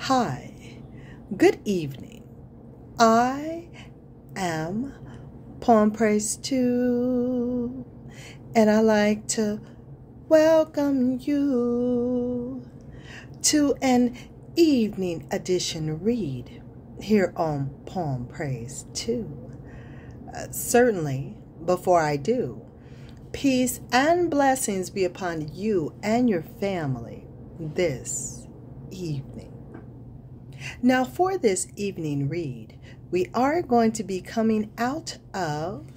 Hi, good evening. I am Poem Praise 2, and I like to welcome you to an evening edition read here on Poem Praise 2. Certainly, before I do, peace and blessings be upon you and your family this evening. Now, for this evening read, we are going to be coming out of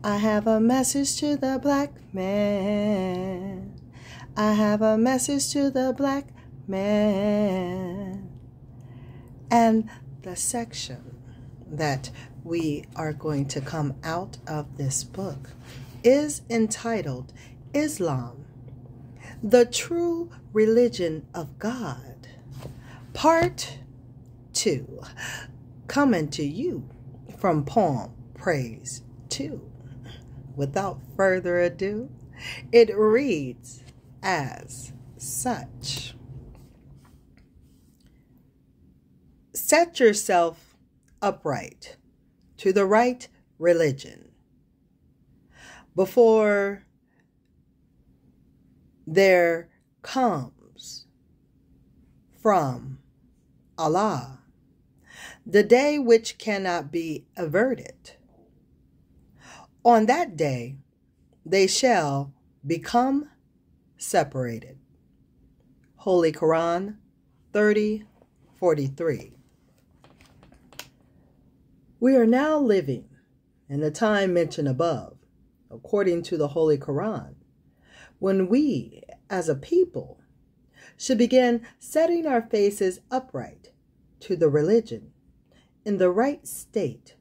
I Have a Message to the Black Man. I have a message to the black man. And the section that we are going to come out of this book is entitled Islam, the True Religion of God. Part 2, coming to you from Poem Praise 2. Without further ado, it reads as such. Set yourself upright to the right religion before there comes from Allah the day which cannot be averted. On that day they shall become separated. Holy Quran 30:43. We are now living in the time mentioned above, according to the Holy Quran, when we as a people should begin setting our faces upright to the religion in the right state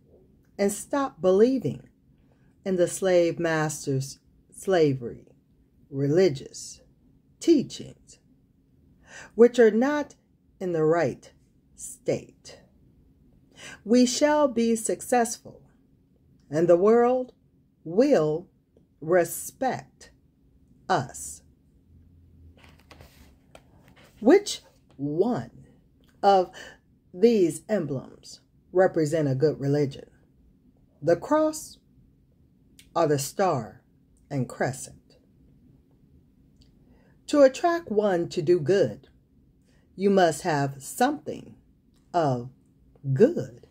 and stop believing in the slave master's slavery religious teachings, which are not in the right state. We shall be successful, and the world will respect us. Which one of these emblems represent a good religion? The cross or the star and crescent? To attract one to do good, you must have something of good.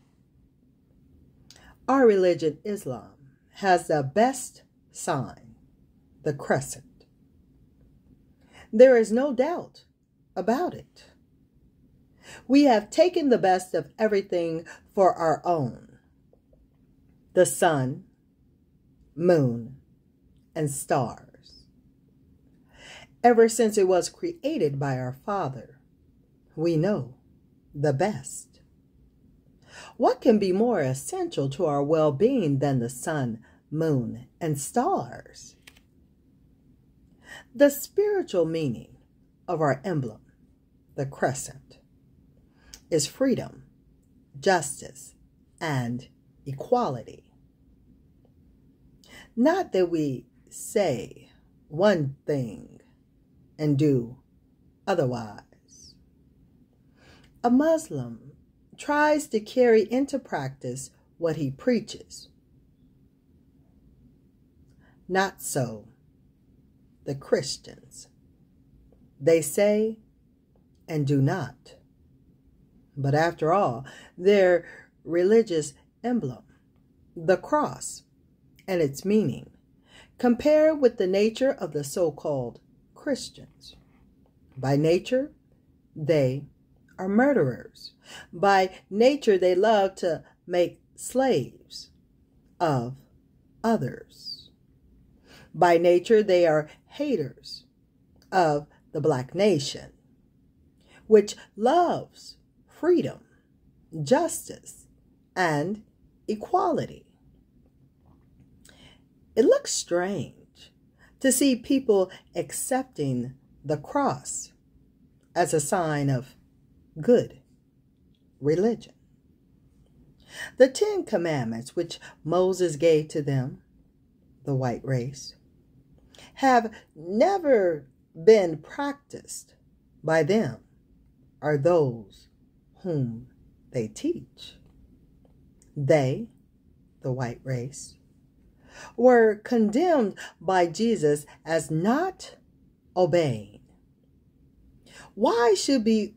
Our religion, Islam, has the best sign, the crescent. There is no doubt about it. We have taken the best of everything for our own. The sun, moon, and stars. Ever since it was created by our Father, we know the best. What can be more essential to our well-being than the sun, moon, and stars? The spiritual meaning of our emblem, the crescent, is freedom, justice, and equality. Not that we say one thing and do otherwise. A Muslim tries to carry into practice what he preaches. Not so the Christians. They say and do not. But after all, their religious emblem, the cross, and its meaning, compare with the nature of the so-called Christians. By nature, they are murderers. By nature, they love to make slaves of others. By nature, they are haters of the black nation, which loves freedom, justice, and equality. It looks strange to see people accepting the cross as a sign of good religion. The 10 Commandments, which Moses gave to them, the white race, have never been practiced by them are those whom they teach. They, the white race, were condemned by Jesus as not obeying. Why should we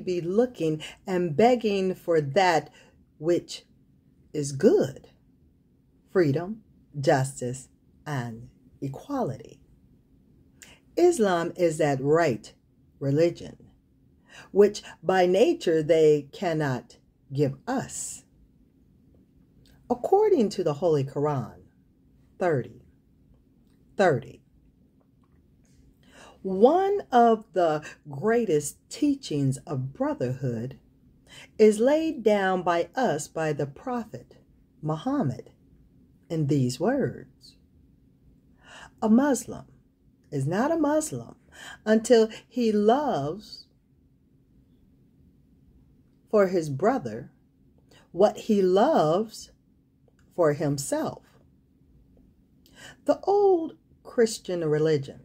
be looking and begging for that which is good? Freedom, justice, and equality. Islam is that right religion, which by nature they cannot give us. According to the Holy Quran, 30. One of the greatest teachings of brotherhood is laid down by us by the Prophet Muhammad in these words: a Muslim is not a Muslim until he loves for his brother what he loves for himself. The old Christian religion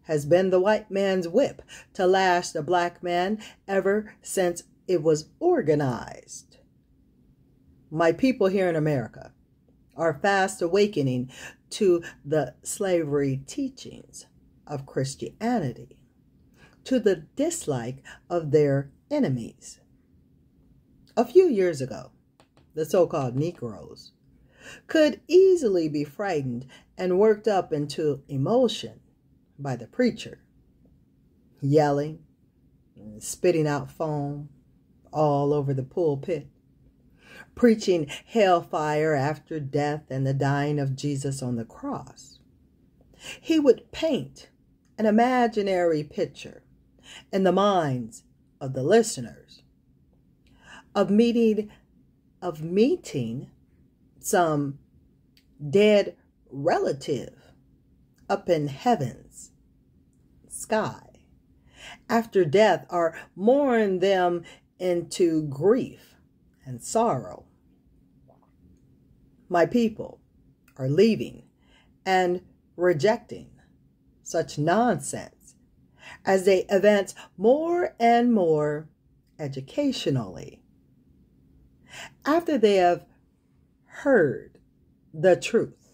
has been the white man's whip to lash the black man ever since it was organized. My people here in America are fast awakening to the slavery teachings of Christianity, to the dislike of their enemies. A few years ago, the so-called Negroes could easily be frightened and worked up into emotion by the preacher, yelling and spitting out foam all over the pulpit, preaching hellfire after death and the dying of Jesus on the cross. He would paint an imaginary picture in the minds of the listeners of meeting some dead relative up in heaven's sky after death, or mourn them into grief and sorrow. My people are leaving and rejecting such nonsense as they advance more and more educationally, after they have heard the truth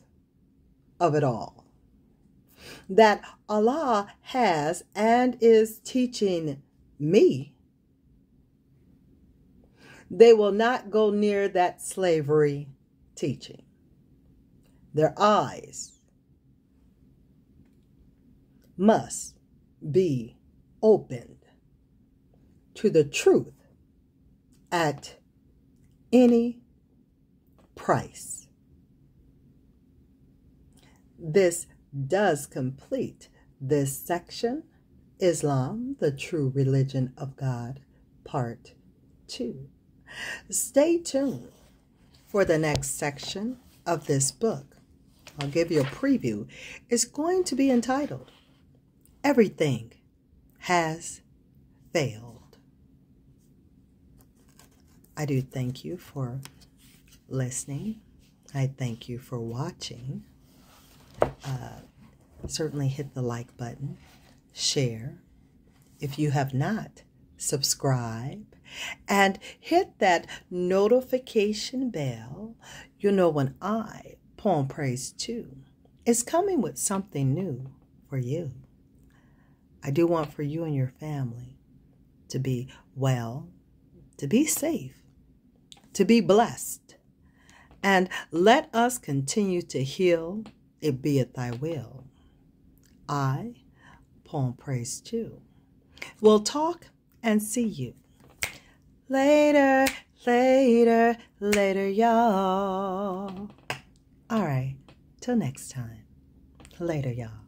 of it all, that Allah has and is teaching me. They will not go near that slavery teaching. Their eyes must be opened to the truth at any price. This does complete this section, Islam, the True Religion of God, Part 2. Stay tuned for the next section of this book. I'll give you a preview. It's going to be entitled, Everything Has Failed. I do thank you for listening. I thank you for watching. Certainly hit the like button, share. If you have not, subscribe, and hit that notification bell. You know when I, Poem Praise 2, is coming with something new for you. I do want for you and your family to be well, to be safe, to be blessed, and let us continue to heal, it be it thy will. I, Poem Praise 2, will talk and see you. Later, later, later, y'all. All right, till next time. Later, y'all.